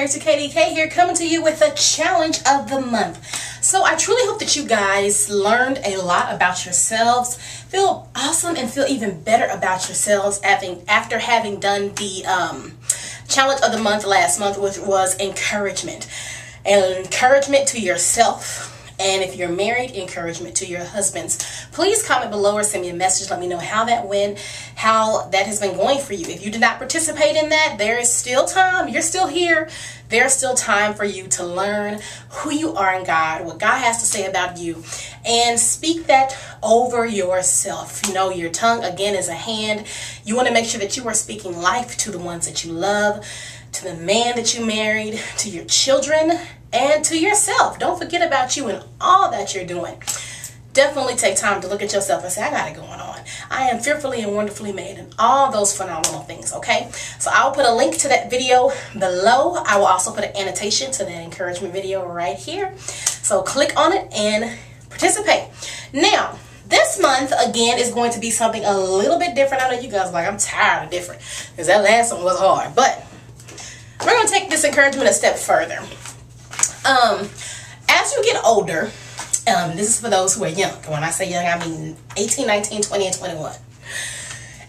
Married to KDK here, coming to you with a challenge of the month. So I truly hope that you guys learned a lot about yourselves, feel awesome and feel even better about yourselves after having done the challenge of the month last month, which was encouragement. And encouragement to yourself. And if you're married, encouragement to your husbands. Please comment below or send me a message. Let me know how that went, how that has been going for you. If you did not participate in that, there is still time. You're still here. There's still time for you to learn who you are in God, what God has to say about you, and speak that over yourself. You know, your tongue, again, is a hand. You want to make sure that you are speaking life to the ones that you love, to the man that you married, to your children, and to yourself. Don't forget about you and all that you're doing. Definitely take time to look at yourself and say, I got it going on. I am fearfully and wonderfully made, and all those phenomenal things, okay? So I'll put a link to that video below. I will also put an annotation to that encouragement video right here. So click on it and participate. Now, this month, again, is going to be something a little bit different. I know you guys are like, I'm tired of different, because that last one was hard. But we're going to take this encouragement a step further. As you get older, this is for those who are young. When I say young, I mean 18, 19, 20, and 21.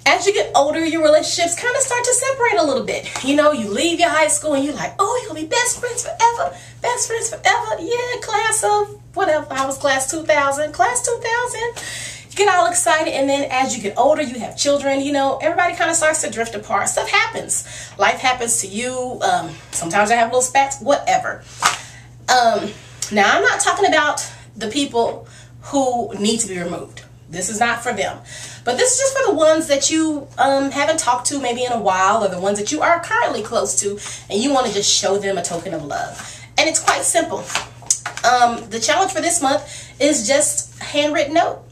As you get older, your relationships kind of start to separate a little bit. You know, you leave your high school and you're like, oh, you're going to be best friends forever. Best friends forever. Yeah, class of whatever. I was class 2000. Class 2000. You get all excited, and then as you get older, you have children, you know, everybody kind of starts to drift apart. Stuff happens. Life happens to you. Sometimes I have little spats, whatever. Now, I'm not talking about the people who need to be removed. This is not for them. But this is just for the ones that you haven't talked to maybe in a while, or the ones that you are currently close to, and you want to just show them a token of love. And it's quite simple. The challenge for this month is just a handwritten note.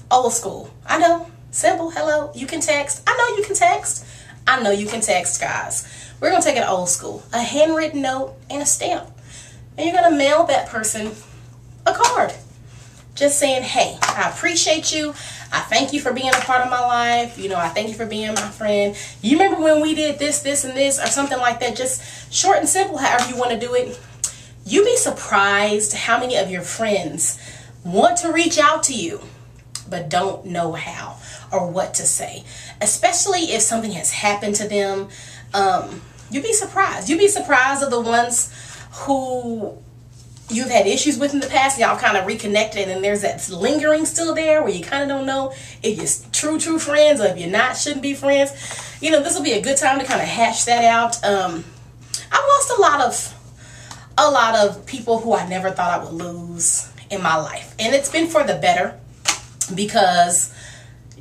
Old school. I know. Simple. Hello. You can text. I know you can text. I know you can text, guys. We're going to take it old school. A handwritten note and a stamp. And you're going to mail that person a card. Just saying, hey, I appreciate you. I thank you for being a part of my life. You know, I thank you for being my friend. You remember when we did this, this, and this, or something like that? Just short and simple, however you want to do it. You'd be surprised how many of your friends want to reach out to you, but don't know how or what to say. Especially if something has happened to them. You'd be surprised. You'd be surprised of the ones who you've had issues with in the past. Y'all kind of reconnected, and there's that lingering still there where you kind of don't know if you're true friends or if you're not, shouldn't be friends. You know, this will be a good time to kind of hash that out. I've lost a lot of people who I never thought I would lose in my life, and it's been for the better, because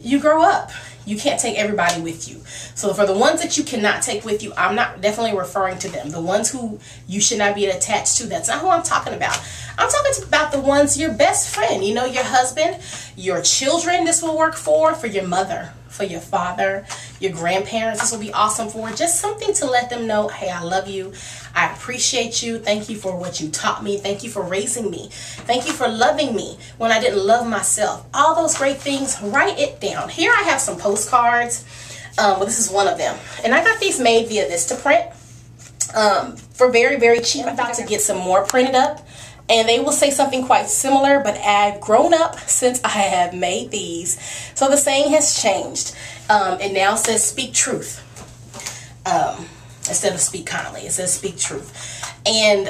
you grow up. You can't take everybody with you. So for the ones that you cannot take with you, I'm not definitely referring to them. The ones who you should not be attached to, that's not who I'm talking about. I'm talking about the ones, your best friend, you know, your husband, your children. This will work for your mother, for your father, your grandparents. This will be awesome for just something to let them know, hey, I love you. I appreciate you. Thank you for what you taught me. Thank you for raising me. Thank you for loving me when I didn't love myself. All those great things, write it down. Here I have some postcards. Well, this is one of them. And I got these made via Vistaprint for very, very cheap. I'm about to get some more printed up, and they will say something quite similar, but I've grown up since I have made these. So the saying has changed. It now says speak truth. Instead of speak kindly, it says speak truth. And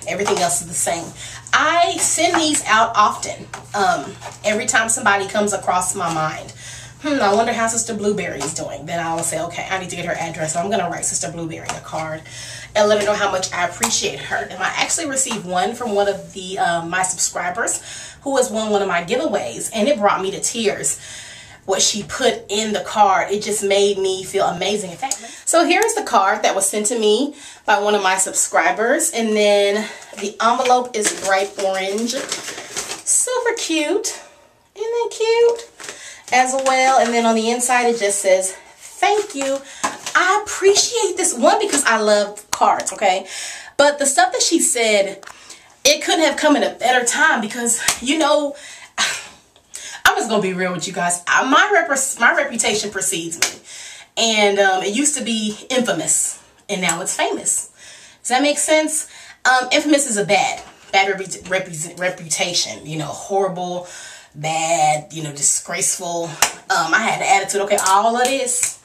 everything else is the same. I send these out often. Every time somebody comes across my mind. I wonder how Sister Blueberry is doing. Then I will say, okay, I need to get her address. So I'm going to write Sister Blueberry a card and let her know how much I appreciate her. And I actually received one from one of the my subscribers who has won one of my giveaways, and it brought me to tears. What she put in the card, it just made me feel amazing. In fact, so here's the card that was sent to me by one of my subscribers, and then the envelope is bright orange, super cute, isn't that cute as well? And then on the inside it just says thank you. I appreciate this one because I love cards, okay? But the stuff that she said, it couldn't have come at a better time, because you know, I'm just gonna be real with you guys. My reputation precedes me, and it used to be infamous. and now it's famous. Does that make sense? Infamous is a bad reputation, you know, horrible, bad, you know, disgraceful. I had the attitude, okay, all of this,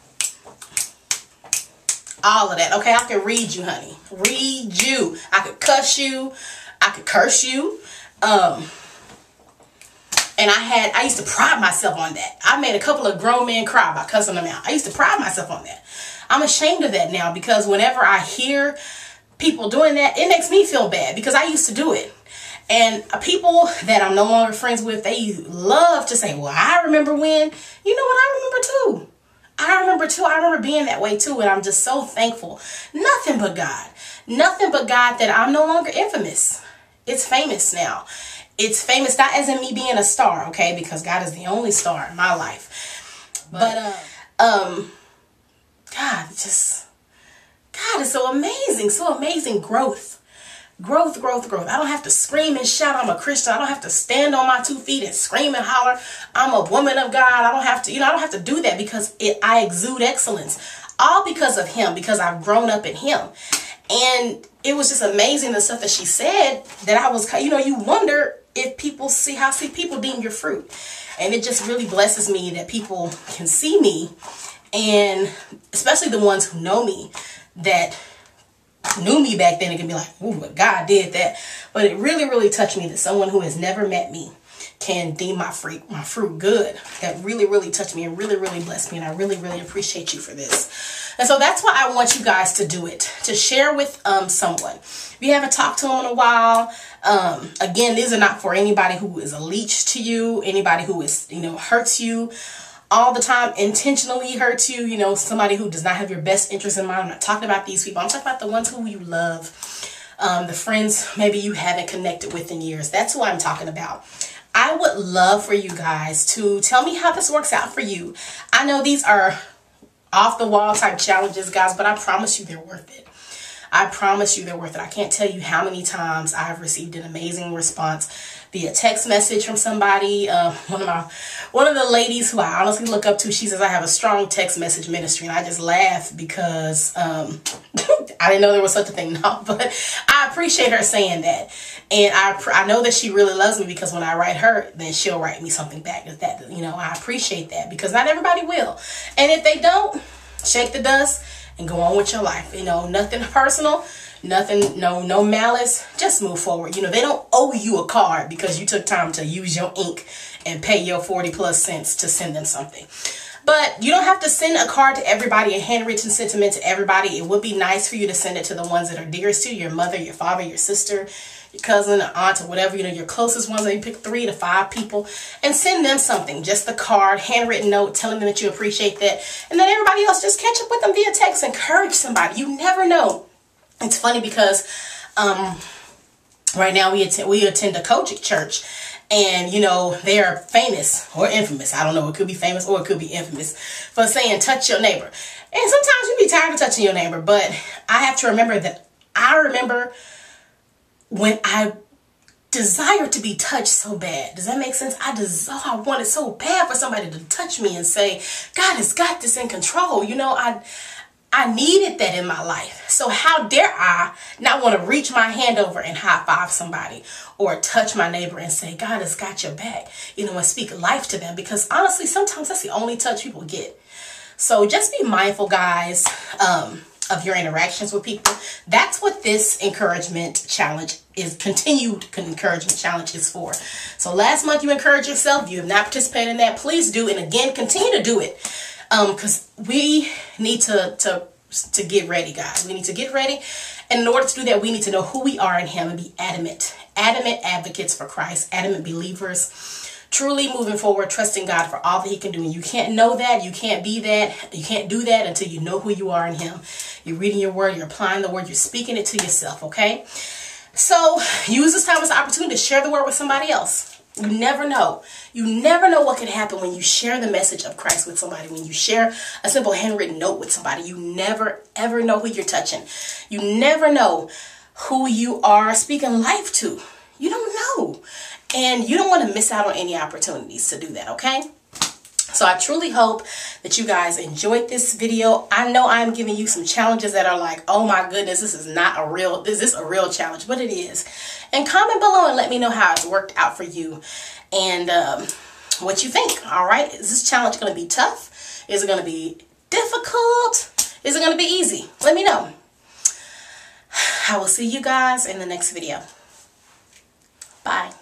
all of that, okay, I could read you, honey, read you. I could cuss you, I could curse you, and I used to pride myself on that. I made a couple of grown men cry by cussing them out. I used to pride myself on that. I'm ashamed of that now, because whenever I hear people doing that, it makes me feel bad, because I used to do it. And people that I'm no longer friends with, they love to say, well, I remember when. You know what? I remember too. I remember being that way too. And I'm just so thankful. Nothing but God. Nothing but God that I'm no longer infamous. It's famous now. It's famous not as in me being a star, okay? Because God is the only star in my life. But God is so amazing. So amazing. Growth. I don't have to scream and shout I'm a Christian. I don't have to stand on my 2 feet and scream and holler I'm a woman of God. I don't have to, I don't have to do that, because I exude excellence. All because of him, because I've grown up in him. And it was just amazing, the stuff that she said, that I was, you wonder if people how people deem your fruit. And it just really blesses me that people can see me, and especially the ones who know me, that knew me back then, it can be like, ooh, but God did that. But it really, really touched me that someone who has never met me can deem my fruit good. That really, really touched me and really, really blessed me. And I really, really appreciate you for this. And so that's why I want you guys to do it, to share with someone. If you haven't talked to them in a while, again, these are not for anybody who is a leech to you, anybody who is, hurts you all the time, intentionally hurts you, somebody who does not have your best interest in mind. I'm not talking about these people. I'm talking about the ones who you love, the friends maybe you haven't connected with in years. That's who I'm talking about. I would love for you guys to tell me how this works out for you. I know these are off the wall type challenges, guys, but I promise you they're worth it. I promise you they're worth it. I can't tell you how many times I've received an amazing response via text message from somebody. One of the ladies who I honestly look up to, she says I have a strong text message ministry, and I just laugh because I didn't know there was such a thing. No, but I appreciate her saying that, and I know that she really loves me, because when I write her, then she'll write me something back. That I appreciate that, because not everybody will, and if they don't, shake the dust and go on with your life. Nothing personal, nothing, no malice, just move forward. They don't owe you a card because you took time to use your ink and pay your 40+ cents to send them something. But you don't have to send a card to everybody, a handwritten sentiment to everybody. It would be nice for you to send it to the ones that are dearest to you, your mother, your father, your sister, your cousin, or aunt, or whatever, your closest ones. You pick 3 to 5 people and send them something, just the card, handwritten note, telling them that you appreciate that. And then everybody else, just catch up with them via text. Encourage somebody. You never know. It's funny because right now we attend a Kojic church, and they are famous or infamous. I don't know. It could be famous or it could be infamous for saying touch your neighbor. And sometimes you be tired of touching your neighbor, but I have to remember that I remember when I desired to be touched so bad. Does that make sense? I wanted so bad for somebody to touch me and say, God has got this in control. I needed that in my life. So how dare I not want to reach my hand over and high five somebody, or touch my neighbor and say, God has got your back, and speak life to them, because honestly, sometimes that's the only touch people get. So just be mindful, guys, of your interactions with people. That's what this encouragement challenge is, continued encouragement challenge is for. So last month you encouraged yourself. If you have not participated in that, please do. And again, continue to do it. Because we need to get ready, guys. We need to get ready. And in order to do that, we need to know who we are in him and be adamant advocates for Christ, adamant believers, truly moving forward, trusting God for all that he can do. And you can't know that, you can't be that, you can't do that until you know who you are in him. You're reading your word, you're applying the word, you're speaking it to yourself, okay? So use this time as an opportunity to share the word with somebody else. You never know. You never know what can happen when you share the message of Christ with somebody. When you share a simple handwritten note with somebody, you never, ever know who you're touching. You never know who you are speaking life to. You don't know. And you don't want to miss out on any opportunities to do that, okay? So I truly hope that you guys enjoyed this video. I know I'm giving you some challenges that are like, oh my goodness, this is a real challenge, but it is. And comment below and let me know how it's worked out for you and what you think. All right, is this challenge going to be tough? Is it going to be difficult? Is it going to be easy? Let me know. I will see you guys in the next video. Bye.